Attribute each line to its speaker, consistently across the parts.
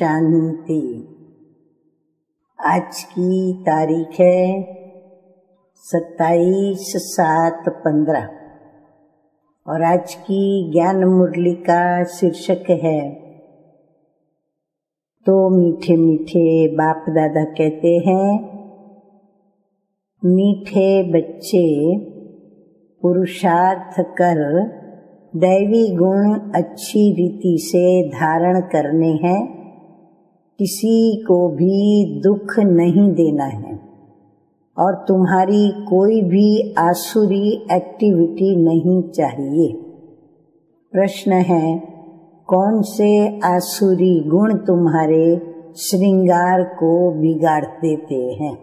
Speaker 1: शांति। आज की तारीख है 27/7/15 और आज की ज्ञान मुरली का शीर्षक है तो मीठे मीठे बाप दादा कहते हैं, मीठे बच्चे पुरुषार्थ कर दैवी गुण अच्छी रीति से धारण करने हैं। किसी को भी दुख नहीं देना है और तुम्हारी कोई भी आसुरी एक्टिविटी नहीं चाहिए। प्रश्न है, कौन से आसुरी गुण तुम्हारे श्रृंगार को बिगाड़ देते हैं?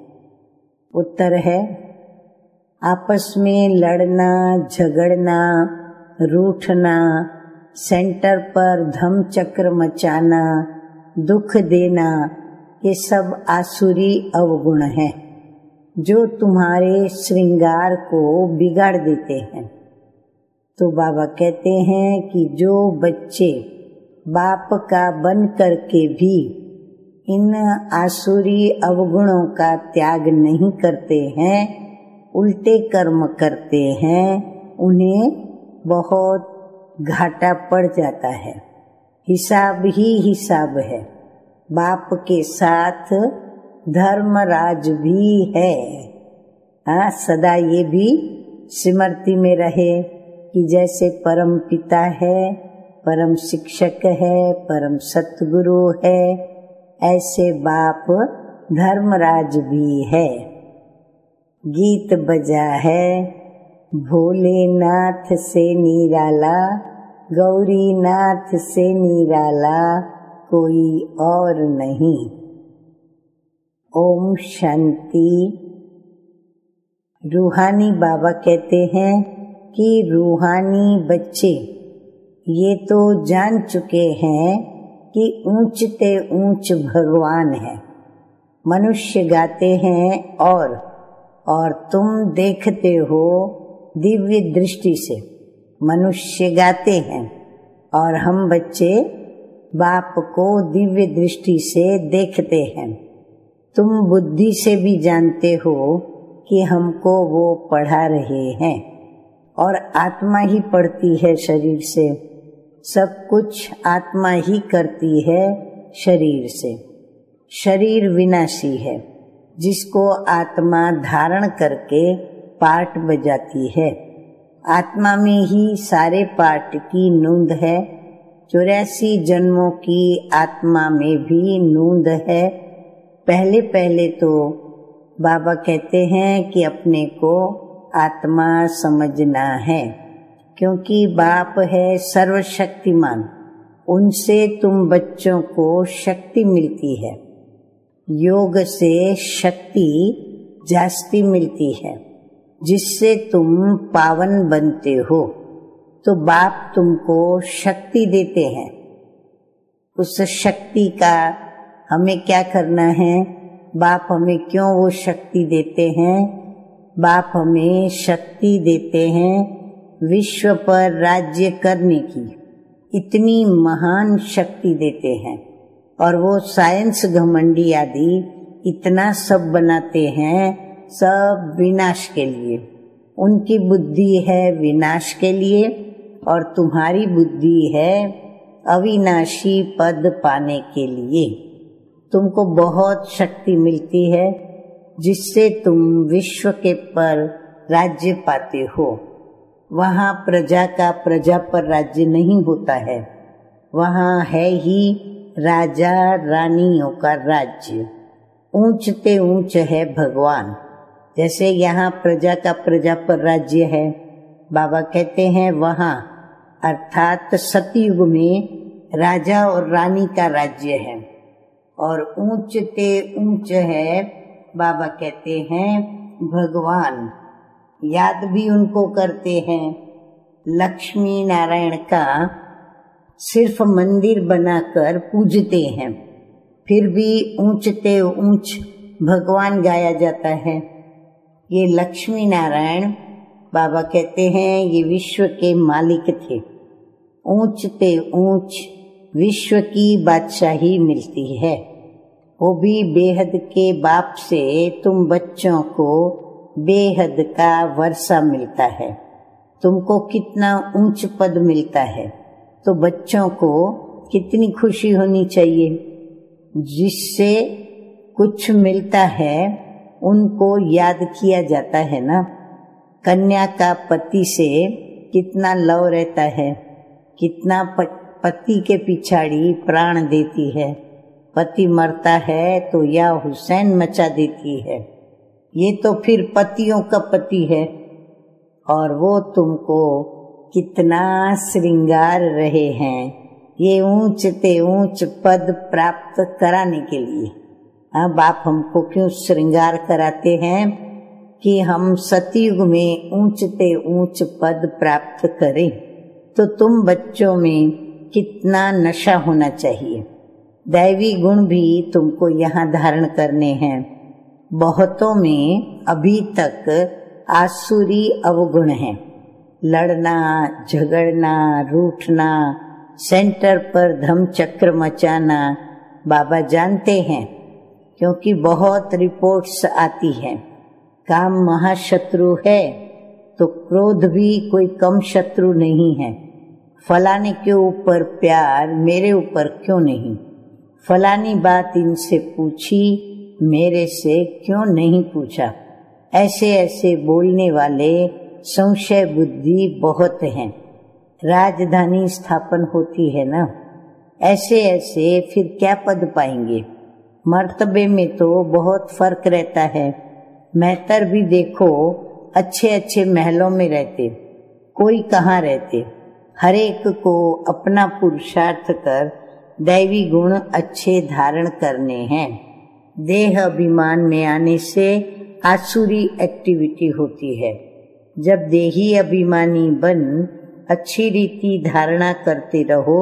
Speaker 1: उत्तर है, आपस में लड़ना, झगड़ना, रूठना, सेंटर पर धम चक्र मचाना, दुख देना, ये सब आसुरी अवगुण हैं जो तुम्हारे श्रृंगार को बिगाड़ देते हैं। तो बाबा कहते हैं कि जो बच्चे बाप का बन करके भी इन आसुरी अवगुणों का त्याग नहीं करते हैं, उल्टे कर्म करते हैं, उन्हें बहुत घाटा पड़ जाता है। हिसाब ही हिसाब है। बाप के साथ धर्मराज भी है। सदा ये भी स्मृति में रहे कि जैसे परम पिता है, परम शिक्षक है, परम सतगुरु है, ऐसे बाप धर्मराज भी है। गीत बजा है, भोलेनाथ से निराला, गौरीनाथ से निराला कोई और नहीं। ओम शांति। रूहानी बाबा कहते हैं कि रूहानी बच्चे ये तो जान चुके हैं कि ऊंचते ऊंच भगवान है। मनुष्य गाते हैं और तुम देखते हो दिव्य दृष्टि से। मनुष्य गाते हैं और हम बच्चे बाप को दिव्य दृष्टि से देखते हैं। तुम बुद्धि से भी जानते हो कि हमको वो पढ़ा रहे हैं और आत्मा ही पढ़ती है शरीर से। सब कुछ आत्मा ही करती है शरीर से। शरीर विनाशी है, जिसको आत्मा धारण करके पार्ट बजाती है। आत्मा में ही सारे पार्ट की नूंद है। 84 जन्मों की आत्मा में भी नूंद है। पहले पहले तो बाबा कहते हैं कि अपने को आत्मा समझना है, क्योंकि बाप है सर्वशक्तिमान। उनसे तुम बच्चों को शक्ति मिलती है। योग से शक्ति जास्ती मिलती है, जिससे तुम पावन बनते हो। तो बाप तुमको शक्ति देते हैं। उस शक्ति का हमें क्या करना है? बाप हमें क्यों वो शक्ति देते हैं? बाप हमें शक्ति देते हैं विश्व पर राज्य करने की। इतनी महान शक्ति देते हैं और वो साइंस घमंडी आदि इतना सब बनाते हैं, सब विनाश के लिए। उनकी बुद्धि है विनाश के लिए और तुम्हारी बुद्धि है अविनाशी पद पाने के लिए। तुमको बहुत शक्ति मिलती है, जिससे तुम विश्व के पर राज्य पाते हो। वहाँ प्रजा का प्रजा पर राज्य नहीं होता है, वहाँ है ही राजा रानियों का राज्य। ऊंचते ऊंच है भगवान। जैसे यहाँ प्रजा का प्रजा पर राज्य है, बाबा कहते हैं वहाँ अर्थात सतयुग में राजा और रानी का राज्य है। और ऊंचते ऊंच है, बाबा कहते हैं भगवान। याद भी उनको करते हैं। लक्ष्मी नारायण का सिर्फ मंदिर बनाकर पूजते हैं, फिर भी ऊंचते ऊंच भगवान गाया जाता है। ये लक्ष्मी नारायण बाबा कहते हैं ये विश्व के मालिक थे। ऊंचते ऊंच विश्व की बादशाही मिलती है, वो भी बेहद के बाप से तुम बच्चों को बेहद का वर्षा मिलता है। तुमको कितना ऊंच पद मिलता है, तो बच्चों को कितनी खुशी होनी चाहिए। जिससे कुछ मिलता है उनको याद किया जाता है ना। कन्या का पति से कितना लव रहता है, कितना पति के पिछाड़ी प्राण देती है। पति मरता है तो या हुसैन मचा देती है। ये तो फिर पतियों का पति है, और वो तुमको कितना श्रृंगार रहे हैं ये ऊंच ते ऊंच पद प्राप्त कराने के लिए। अब आप हमको क्यों श्रृंगार कराते हैं कि हम सतयुग में ऊंच ते ऊंच पद प्राप्त करें। तो तुम बच्चों में कितना नशा होना चाहिए। दैवी गुण भी तुमको यहाँ धारण करने हैं। बहुतों में अभी तक आसुरी अवगुण है। लड़ना, झगड़ना, रूठना, सेंटर पर धम चक्र मचाना बाबा जानते हैं, क्योंकि बहुत रिपोर्ट्स आती हैं। काम महाशत्रु है तो क्रोध भी कोई कम शत्रु नहीं है। फलाने के ऊपर प्यार, मेरे ऊपर क्यों नहीं। फलानी बात इनसे पूछी, मेरे से क्यों नहीं पूछा। ऐसे ऐसे बोलने वाले संशय बुद्धि बहुत हैं। राजधानी स्थापन होती है ना, ऐसे ऐसे फिर क्या पद पाएंगे। मर्तबे में तो बहुत फर्क रहता है। मेहतर भी देखो अच्छे अच्छे महलों में रहते, कोई कहाँ रहते। हर एक को अपना पुरुषार्थ कर दैवी गुण अच्छे धारण करने हैं। देह अभिमान में आने से आसुरी एक्टिविटी होती है। जब देही अभिमानी बन अच्छी रीति धारणा करते रहो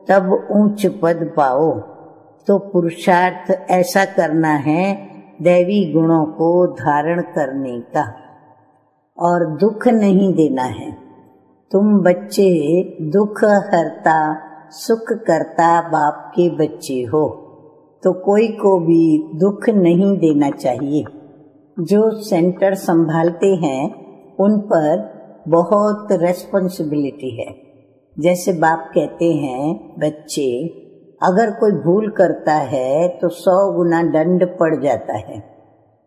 Speaker 1: तब ऊंच पद पाओ। तो पुरुषार्थ ऐसा करना है दैवी गुणों को धारण करने का, और दुख नहीं देना है। तुम बच्चे दुख हरता सुख करता बाप के बच्चे हो, तो कोई को भी दुख नहीं देना चाहिए। जो सेंटर संभालते हैं उन पर बहुत रेस्पॉन्सिबिलिटी है। जैसे बाप कहते हैं, बच्चे अगर कोई भूल करता है तो 100 गुना दंड पड़ जाता है।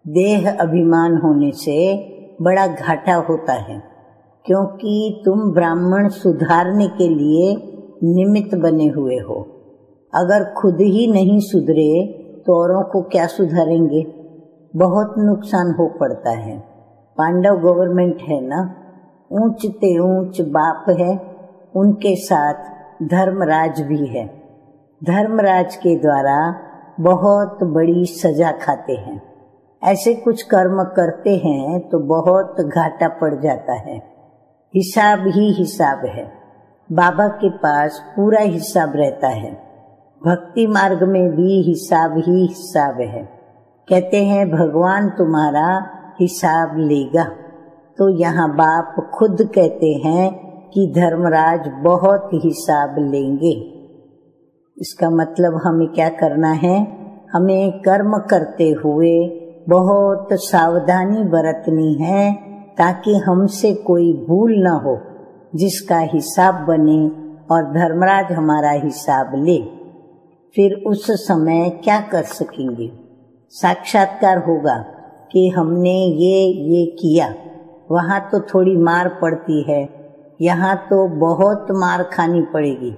Speaker 1: देह अभिमान होने से बड़ा घाटा होता है, क्योंकि तुम ब्राह्मण सुधारने के लिए निमित्त बने हुए हो। अगर खुद ही नहीं सुधरे तो औरों को क्या सुधारेंगे। बहुत नुकसान हो पड़ता है। पांडव गवर्नमेंट है ना, ऊंच ते ऊंच बाप है, उनके साथ धर्मराज भी है। धर्मराज के द्वारा बहुत बड़ी सजा खाते हैं। ऐसे कुछ कर्म करते हैं तो बहुत घाटा पड़ जाता है। हिसाब ही हिसाब है। बाबा के पास पूरा हिसाब रहता है। भक्ति मार्ग में भी हिसाब ही हिसाब है। कहते हैं भगवान तुम्हारा हिसाब लेगा, तो यहाँ बाप खुद कहते हैं कि धर्मराज बहुत हिसाब लेंगे। इसका मतलब हमें क्या करना है, हमें कर्म करते हुए बहुत सावधानी बरतनी है, ताकि हमसे कोई भूल न हो, जिसका हिसाब बने और धर्मराज हमारा हिसाब ले। फिर उस समय क्या कर सकेंगे, साक्षात्कार होगा कि हमने ये किया। वहाँ तो थोड़ी मार पड़ती है, यहाँ तो बहुत मार खानी पड़ेगी।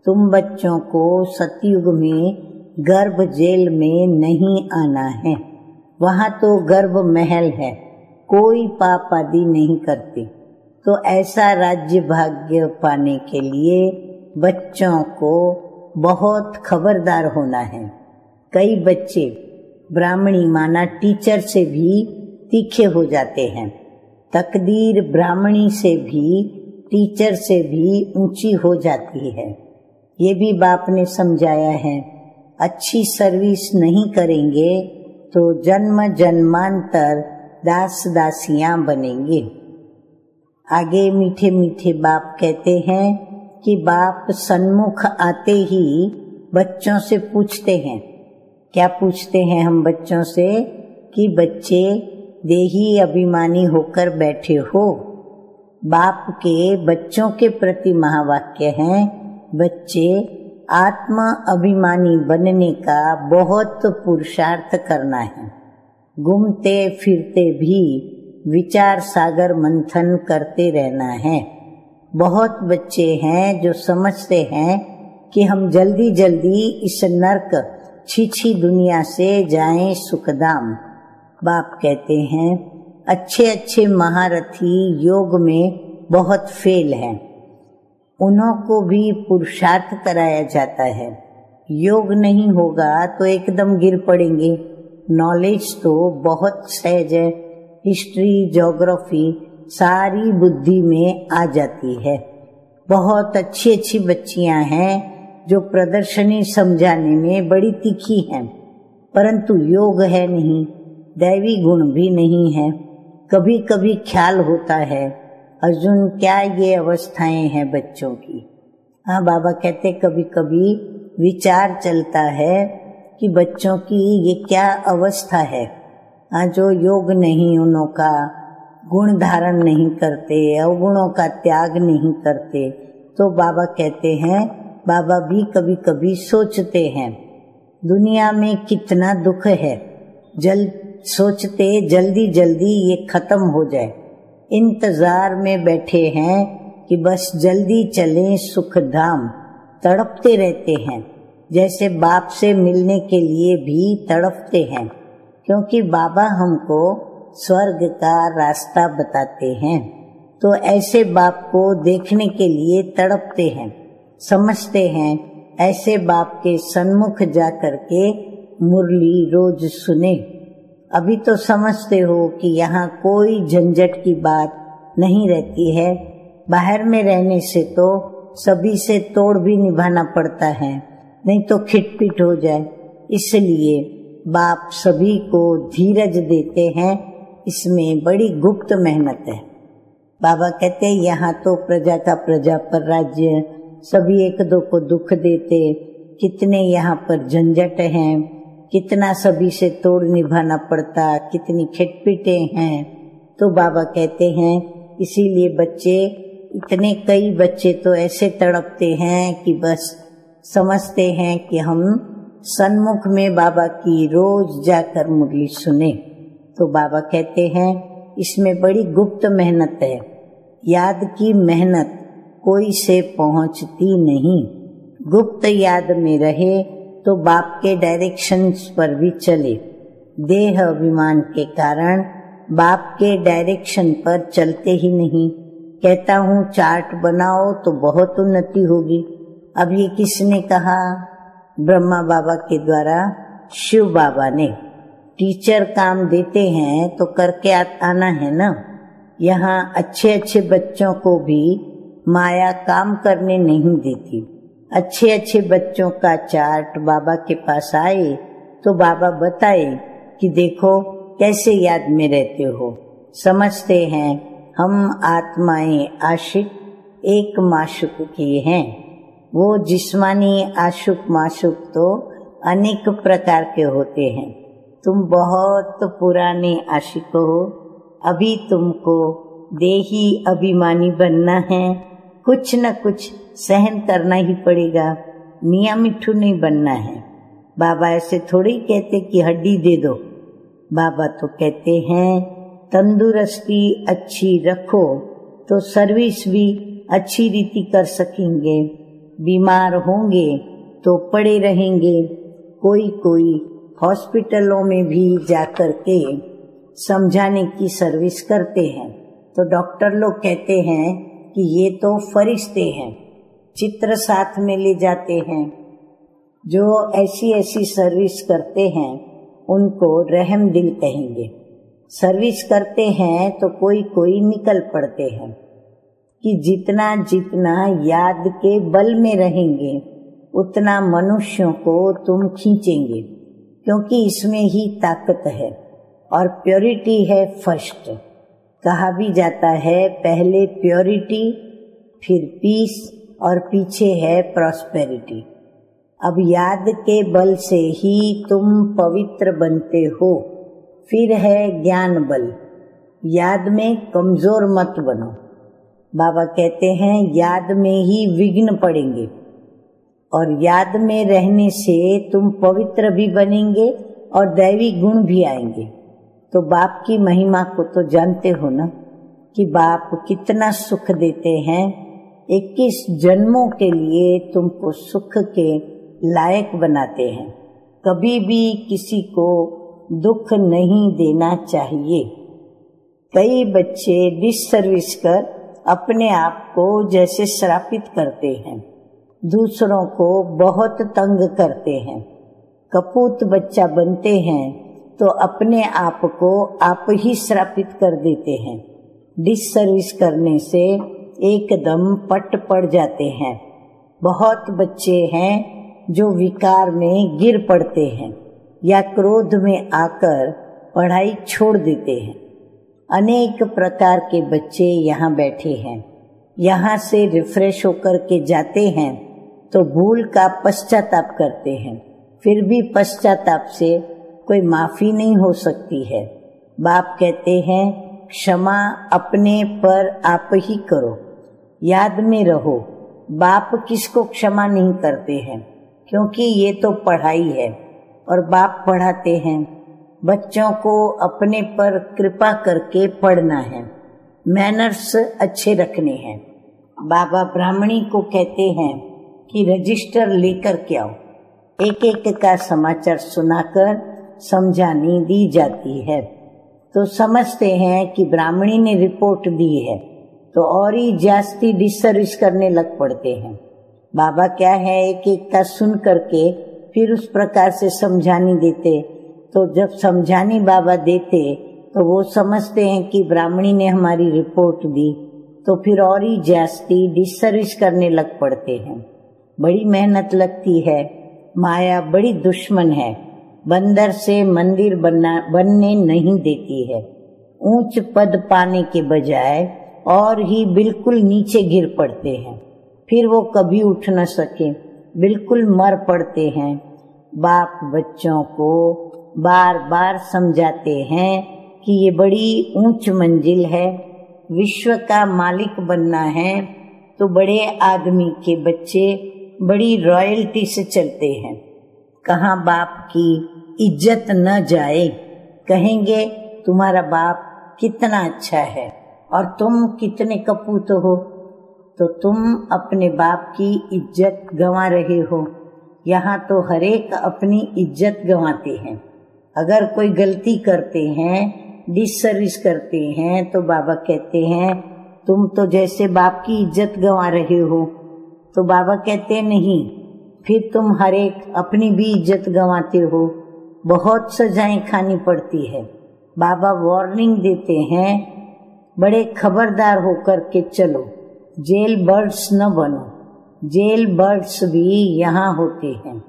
Speaker 1: तुम बच्चों को सतयुग में गर्भ जेल में नहीं आना है। वहाँ तो गर्भ महल है, कोई पाप आदि नहीं करते। तो ऐसा राज्य भाग्य पाने के लिए बच्चों को बहुत खबरदार होना है। कई बच्चे ब्राह्मणी माना टीचर से भी तीखे हो जाते हैं। तकदीर ब्राह्मणी से भी, टीचर से भी ऊंची हो जाती है। ये भी बाप ने समझाया है। अच्छी सर्विस नहीं करेंगे तो जन्म जन्मांतर दास दासियां बनेंगे। आगे मीठे मीठे बाप कहते हैं कि बाप सन्मुख आते ही बच्चों से पूछते हैं। क्या पूछते हैं हम बच्चों से? कि बच्चे देही अभिमानी होकर बैठे हो। बाप के बच्चों के प्रति महावाक्य है, बच्चे आत्म अभिमानी बनने का बहुत पुरुषार्थ करना है। घूमते फिरते भी विचार सागर मंथन करते रहना है। बहुत बच्चे हैं जो समझते हैं कि हम जल्दी जल्दी इस नरक छीछी दुनिया से जाएं सुखधाम। बाप कहते हैं अच्छे अच्छे महारथी योग में बहुत फेल हैं, उन्हों को भी पुरुषार्थ कराया जाता है। योग नहीं होगा तो एकदम गिर पड़ेंगे। नॉलेज तो बहुत सहज है, हिस्ट्री ज्योग्राफी सारी बुद्धि में आ जाती है। बहुत अच्छी अच्छी बच्चियां हैं जो प्रदर्शनी समझाने में बड़ी तीखी हैं, परंतु योग है नहीं, दैवी गुण भी नहीं है। कभी कभी ख्याल होता है अर्जुन क्या ये अवस्थाएं हैं बच्चों की। हाँ, बाबा कहते कभी कभी विचार चलता है कि बच्चों की ये क्या अवस्था है। हाँ, जो योग नहीं उन्हों का गुण धारण नहीं करते, अवगुणों का त्याग नहीं करते, तो बाबा कहते हैं, बाबा भी कभी कभी सोचते हैं दुनिया में कितना दुख है, सोचते जल्दी जल्दी ये खत्म हो जाए। इंतजार में बैठे हैं कि बस जल्दी चलें सुखधाम। तड़पते रहते हैं, जैसे बाप से मिलने के लिए भी तड़पते हैं, क्योंकि बाबा हमको स्वर्ग का रास्ता बताते हैं। तो ऐसे बाप को देखने के लिए तड़पते हैं, समझते हैं ऐसे बाप के सन्मुख जा करके मुरली रोज सुने। अभी तो समझते हो कि यहाँ कोई झंझट की बात नहीं रहती है। बाहर में रहने से तो सभी से तोड़ भी निभाना पड़ता है, नहीं तो खिटपिट हो जाए। इसलिए बाप सभी को धीरज देते हैं, इसमें बड़ी गुप्त मेहनत है। बाबा कहते हैं यहाँ तो प्रजा का प्रजा पर राज्य, सभी एक दो को दुख देते, कितने यहाँ पर झंझट हैं, कितना सभी से तोड़ निभाना पड़ता, कितनी खिटपिटे हैं। तो बाबा कहते हैं इसीलिए बच्चे, इतने कई बच्चे तो ऐसे तड़पते हैं कि बस समझते हैं कि हम सन्मुख में बाबा की रोज जाकर मुरली सुने। तो बाबा कहते हैं इसमें बड़ी गुप्त मेहनत है। याद की मेहनत कोई से पहुंचती नहीं। गुप्त याद में रहे तो बाप के डायरेक्शंस पर भी चले। देह अभिमान के कारण बाप के डायरेक्शन पर चलते ही नहीं। कहता हूँ चार्ट बनाओ तो बहुत उन्नति होगी। अब ये किसने कहा? ब्रह्मा बाबा के द्वारा शिव बाबा ने। टीचर काम देते हैं तो करके आना है ना। यहाँ अच्छे अच्छे बच्चों को भी माया काम करने नहीं देती। अच्छे अच्छे बच्चों का चार्ट बाबा के पास आए तो बाबा बताए कि देखो कैसे याद में रहते हो। समझते हैं हम आत्माएं आशिक एक माशुक की हैं। वो जिस्मानी आशुक माशुक तो अनेक प्रकार के होते हैं। तुम बहुत पुराने आशिक हो, अभी तुमको देही अभिमानी बनना है। कुछ न कुछ सहन करना ही पड़ेगा, मियाँ मिट्ठू नहीं बनना है। बाबा ऐसे थोड़ी कहते कि हड्डी दे दो। बाबा तो कहते हैं तंदुरुस्ती अच्छी रखो तो सर्विस भी अच्छी रीति कर सकेंगे। बीमार होंगे तो पड़े रहेंगे। कोई कोई हॉस्पिटलों में भी जाकर के समझाने की सर्विस करते हैं। तो डॉक्टर लोग कहते हैं कि ये तो फरिश्ते हैं, चित्र साथ में ले जाते हैं। जो ऐसी ऐसी सर्विस करते हैं उनको रहम दिल कहेंगे। सर्विस करते हैं तो कोई कोई निकल पड़ते हैं कि जितना जितना याद के बल में रहेंगे उतना मनुष्यों को तुम खींचेंगे, क्योंकि इसमें ही ताकत है और प्योरिटी है फर्स्ट। कहा भी जाता है पहले प्योरिटी, फिर पीस और पीछे है प्रॉस्पेरिटी। अब याद के बल से ही तुम पवित्र बनते हो। फिर है ज्ञान बल। याद में कमजोर मत बनो। बाबा कहते हैं याद में ही विघ्न पड़ेंगे और याद में रहने से तुम पवित्र भी बनेंगे और दैवी गुण भी आएंगे। तो बाप की महिमा को तो जानते हो ना कि बाप कितना सुख देते हैं। 21 जन्मों के लिए तुमको सुख के लायक बनाते हैं। कभी भी किसी को दुख नहीं देना चाहिए। कई बच्चे डिससर्विस कर अपने आप को जैसे श्रापित करते हैं, दूसरों को बहुत तंग करते हैं। कपूत बच्चा बनते हैं तो अपने आप को आप ही श्रापित कर देते हैं। डिससर्विस करने से एकदम पट पड़ जाते हैं। बहुत बच्चे हैं जो विकार में गिर पड़ते हैं या क्रोध में आकर पढ़ाई छोड़ देते हैं। अनेक प्रकार के बच्चे यहाँ बैठे हैं। यहाँ से रिफ्रेश होकर के जाते हैं तो भूल का पश्चाताप करते हैं। फिर भी पश्चाताप से कोई माफी नहीं हो सकती है। बाप कहते हैं क्षमा अपने पर आप ही करो। याद में रहो बाप किसको क्षमा नहीं करते हैं, क्योंकि ये तो पढ़ाई है और बाप पढ़ाते हैं। बच्चों को अपने पर कृपा करके पढ़ना है, मैनर्स अच्छे रखने हैं। बाबा ब्राह्मणी को कहते हैं कि रजिस्टर लेकर के आओ। एक एक का समाचार सुनाकर समझानी दी जाती है तो समझते हैं कि ब्राह्मणी ने रिपोर्ट दी है तो और ही जास्ती डिससर्विस करने लग पड़ते हैं। बाबा क्या है एक एक का सुन करके फिर उस प्रकार से समझानी देते। तो जब समझानी बाबा देते तो वो समझते हैं कि ब्राह्मणी ने हमारी रिपोर्ट दी, तो फिर और ही जास्ती डिससर्विस करने लग पड़ते हैं। बड़ी मेहनत लगती है। माया बड़ी दुश्मन है, बंदर से मंदिर बनने नहीं देती है। ऊंच पद पाने के बजाय और ही बिल्कुल नीचे गिर पड़ते हैं। फिर वो कभी उठ न सके, बिल्कुल मर पड़ते हैं। बाप बच्चों को बार बार समझाते हैं कि ये बड़ी ऊंच मंजिल है, विश्व का मालिक बनना है। तो बड़े आदमी के बच्चे बड़ी रॉयल्टी से चलते हैं। कहाँ बाप की इज्जत न जाए, कहेंगे तुम्हारा बाप कितना अच्छा है और तुम कितने कपूत हो, तो तुम अपने बाप की इज्जत गंवा रहे हो। यहाँ तो हरेक अपनी इज्जत गंवाते हैं। अगर कोई गलती करते हैं, डिससर्विस करते हैं, तो बाबा कहते हैं तुम तो जैसे बाप की इज्जत गंवा रहे हो। तो बाबा कहते नहीं, फिर तुम हरेक अपनी भी इज्जत गंवाते हो, बहुत सजाएं खानी पड़ती है। बाबा वार्निंग देते हैं, बड़े खबरदार होकर के चलो, जेल बर्ड्स न बनो। जेल बर्ड्स भी यहाँ होते हैं।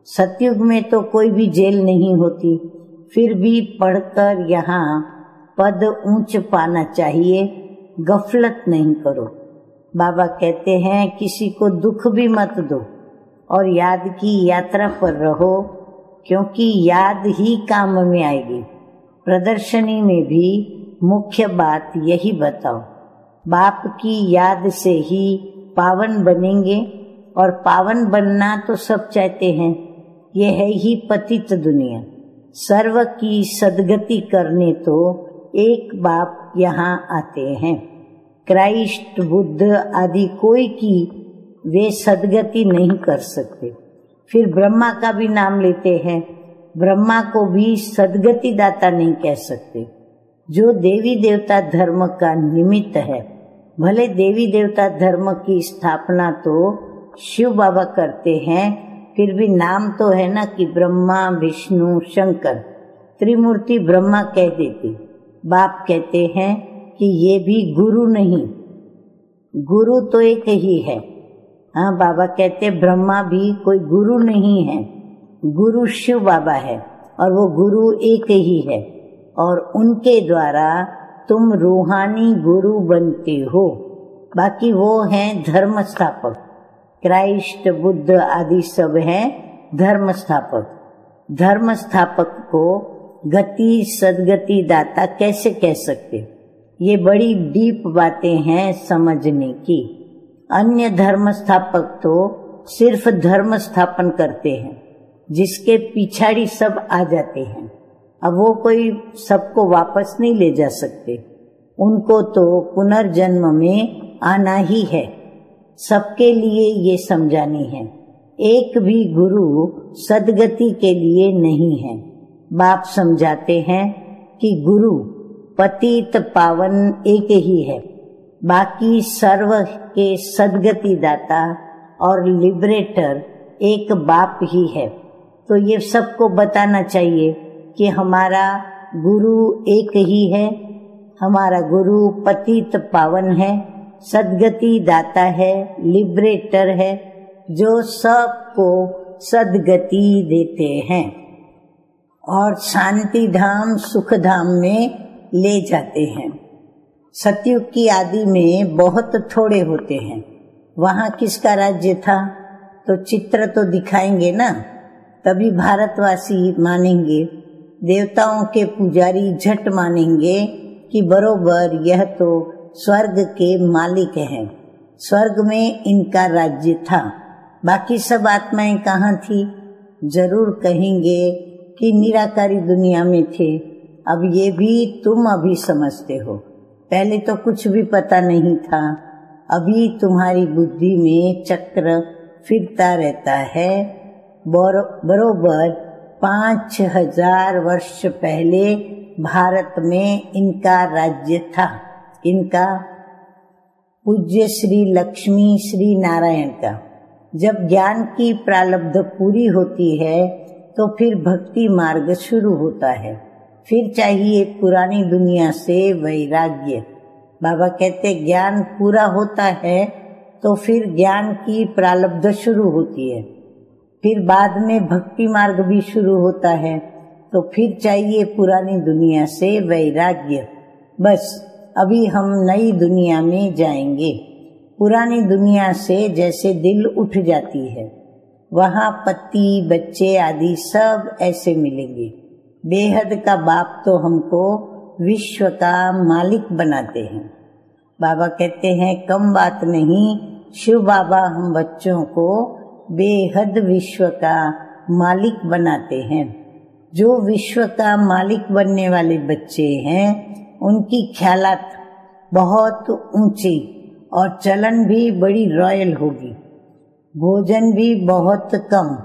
Speaker 1: सतयुग में तो कोई भी जेल नहीं होती, फिर भी पढ़कर यहाँ पद ऊंच पाना चाहिए, गफलत नहीं करो। बाबा कहते हैं किसी को दुख भी मत दो और याद की यात्रा पर रहो, क्योंकि याद ही काम में आएगी। प्रदर्शनी में भी मुख्य बात यही बताओ, बाप की याद से ही पावन बनेंगे और पावन बनना तो सब चाहते हैं। ये है ही पतित दुनिया। सर्व की सदगति करने तो एक बाप यहाँ आते हैं। क्राइस्ट, बुद्ध आदि कोई की वे सदगति नहीं कर सकते। फिर ब्रह्मा का भी नाम लेते हैं, ब्रह्मा को भी सदगति दाता नहीं कह सकते। जो देवी देवता धर्म का निमित्त है, भले देवी देवता धर्म की स्थापना तो शिव बाबा करते हैं, फिर भी नाम तो है ना कि ब्रह्मा विष्णु शंकर, त्रिमूर्ति ब्रह्मा कह देते। बाप कहते हैं कि ये भी गुरु नहीं, गुरु तो एक ही है। हाँ, बाबा कहते ब्रह्मा भी कोई गुरु नहीं है, गुरु शिव बाबा है और वो गुरु एक ही है और उनके द्वारा तुम रूहानी गुरु बनते हो। बाकी वो हैं धर्म स्थापक। क्राइस्ट, बुद्ध आदि सब हैं धर्म स्थापक। धर्म स्थापक को गति सदगति दाता कैसे कह सकते? ये बड़ी डीप बातें हैं समझने की। अन्य धर्म स्थापक तो सिर्फ धर्म स्थापन करते हैं, जिसके पिछाड़ी सब आ जाते हैं। अब वो कोई सबको वापस नहीं ले जा सकते, उनको तो पुनर्जन्म में आना ही है। सबके लिए ये समझानी है। एक भी गुरु सदगति के लिए नहीं है। बाप समझाते हैं कि गुरु पतित पावन एक ही है, बाकी सर्व के सदगति दाता और लिबरेटर एक बाप ही है। तो ये सबको बताना चाहिए कि हमारा गुरु एक ही है। हमारा गुरु पतित पावन है, सदगति दाता है, लिबरेटर है, जो सबको सदगति देते हैं और शांति धाम सुख धाम में ले जाते हैं। सतयुग की आदि में बहुत थोड़े होते हैं। वहाँ किसका राज्य था? तो चित्र तो दिखाएंगे ना, तभी भारतवासी मानेंगे। देवताओं के पुजारी झट मानेंगे कि बरोबर यह तो स्वर्ग के मालिक हैं, स्वर्ग में इनका राज्य था। बाकी सब आत्माएं कहाँ थी? जरूर कहेंगे कि निराकारी दुनिया में थे। अब ये भी तुम अभी समझते हो, पहले तो कुछ भी पता नहीं था। अभी तुम्हारी बुद्धि में चक्र फिरता रहता है। बरोबर 5000 वर्ष पहले भारत में इनका राज्य था। इनका पूज्य श्री लक्ष्मी श्री नारायण का। जब ज्ञान की प्रारब्ध पूरी होती है तो फिर भक्ति मार्ग शुरू होता है। फिर चाहिए पुरानी दुनिया से वैराग्य। बाबा कहते ज्ञान पूरा होता है तो फिर ज्ञान की प्रारब्ध शुरू होती है। फिर बाद में भक्ति मार्ग भी शुरू होता है, तो फिर चाहिए पुरानी दुनिया से वैराग्य। बस अभी हम नई दुनिया में जाएंगे। पुरानी दुनिया से जैसे दिल उठ जाती है, वहाँ पति बच्चे आदि सब ऐसे मिलेंगे। बेहद का बाप तो हमको विश्व का मालिक बनाते हैं। बाबा कहते हैं कम बात नहीं, शिव बाबा हम बच्चों को बेहद विश्व का मालिक बनाते हैं। जो विश्व का मालिक बनने वाले बच्चे हैं, उनकी ख्यालात बहुत ऊंची और चलन भी बड़ी रॉयल होगी। भोजन भी बहुत कम,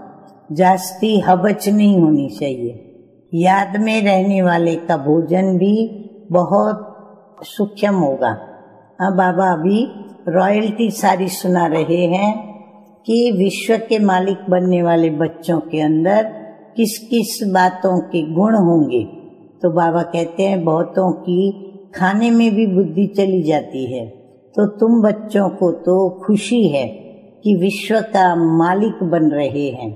Speaker 1: जास्ती हबच नहीं होनी चाहिए। याद में रहने वाले का भोजन भी बहुत सूक्ष्म होगा। अब बाबा अभी रॉयल्टी सारी सुना रहे हैं कि विश्व के मालिक बनने वाले बच्चों के अंदर किस किस बातों के गुण होंगे। तो बाबा कहते हैं बहुतों की खाने में भी बुद्धि चली जाती है। तो तुम बच्चों को तो खुशी है कि विश्व का मालिक बन रहे हैं।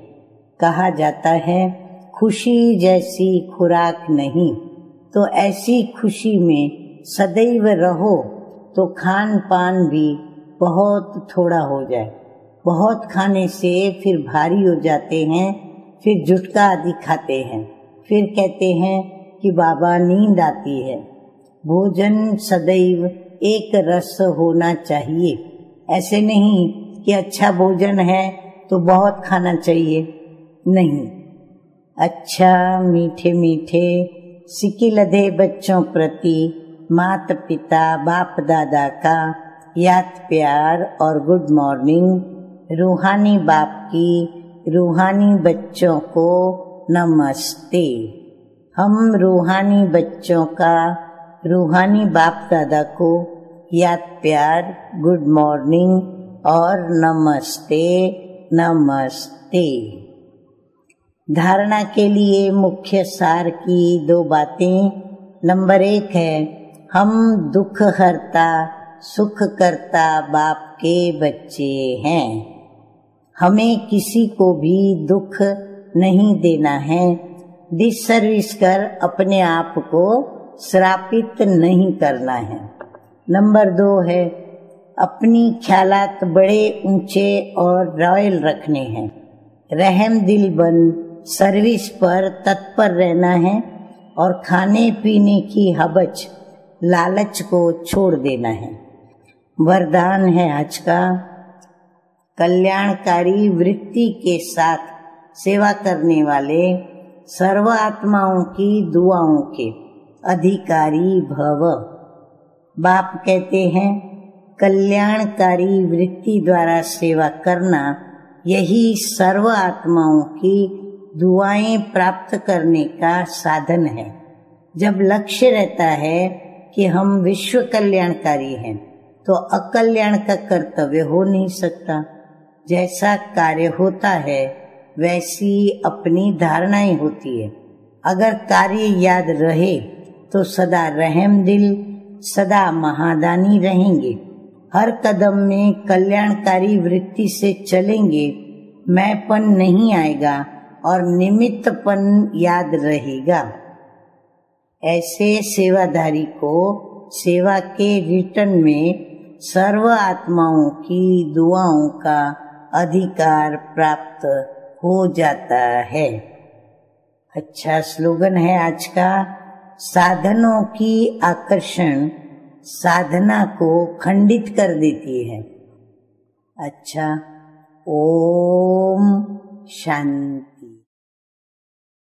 Speaker 1: कहा जाता है खुशी जैसी खुराक नहीं, तो ऐसी खुशी में सदैव रहो तो खान पान भी बहुत थोड़ा हो जाए। बहुत खाने से फिर भारी हो जाते हैं, फिर जुटका आदि खाते हैं, फिर कहते हैं कि बाबा नींद आती है। भोजन सदैव एक रस होना चाहिए। ऐसे नहीं कि अच्छा भोजन है तो बहुत खाना चाहिए, नहीं। अच्छा मीठे मीठे सिकिलधे बच्चों प्रति माता पिता बाप दादा का याद प्यार और गुड मॉर्निंग। रूहानी बाप की रूहानी बच्चों को नमस्ते। हम रूहानी बच्चों का रूहानी बाप दादा को याद प्यार, गुड मॉर्निंग और नमस्ते नमस्ते। धारणा के लिए मुख्य सार की 2 बातें। नंबर 1 है हम दुख हरता सुख करता बाप के बच्चे हैं। हमें किसी को भी दुख नहीं देना है। डिससर्विस कर अपने आप को श्रापित नहीं करना है। नंबर 2 है अपनी ख्यालात बड़े ऊंचे और रॉयल रखने हैं। रहम दिल बन सर्विस पर तत्पर रहना है और खाने पीने की हबच लालच को छोड़ देना है। वरदान है आज का, कल्याणकारी वृत्ति के साथ सेवा करने वाले सर्व आत्माओं की दुआओं के अधिकारी भव। बाप कहते हैं, कल्याणकारी वृत्ति द्वारा सेवा करना यही सर्व आत्माओं की दुआएं प्राप्त करने का साधन है। जब लक्ष्य रहता है कि हम विश्व कल्याणकारी हैं, तो अकल्याण का कर्तव्य हो नहीं सकता। जैसा कार्य होता है वैसी अपनी धारणाएं होती है। अगर कार्य याद रहे तो सदा रहम दिल, सदा महादानी रहेंगे। हर कदम में कल्याणकारी वृत्ति से चलेंगे, मैंपन नहीं आएगा और निमित्तपन याद रहेगा। ऐसे सेवाधारी को सेवा के रिटर्न में सर्व आत्माओं की दुआओं का अधिकार प्राप्त हो जाता है। अच्छा स्लोगन है आज का, साधनों की आकर्षण साधना को खंडित कर देती है। अच्छा, ओम शांति।